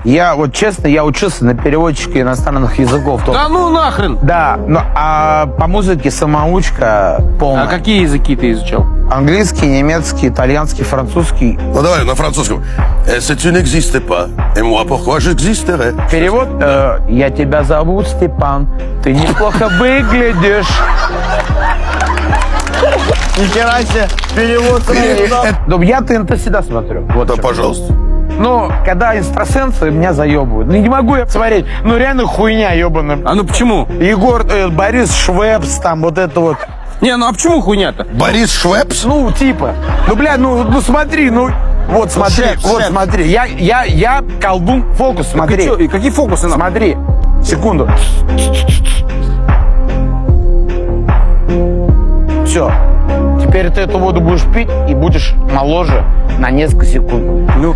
Я вот честно, я учился на переводчике иностранных языков. Да ну нахрен! Да, но а по музыке самоучка полная. А какие языки ты изучал? Английский, немецкий, итальянский, французский. Ну давай на французском. Si tu n'existais pas, et moi pourquoi j'existerais? Перевод «Я тебя зовут Степан, ты неплохо выглядишь». Нихера себе, перевод. Ну, я ТНТ всегда смотрю. Вот Да, что. пожалуйста. Но когда экстрасенсы меня заебывают. Ну, не могу я смотреть. Ну, реально хуйня ебаная. А ну почему? Егор, Борис Швепс, там вот это вот. Не, ну а почему хуйня-то? Борис Швепс? Ну, типа. Ну, бля, ну смотри, ну. Вот смотри, Швепс, вот Швепс. смотри. Я колдун, фокус, смотри. И чё, и какие фокусы нам? Смотри. Секунду. Все. Теперь ты эту воду будешь пить и будешь моложе на несколько секунд. Ну.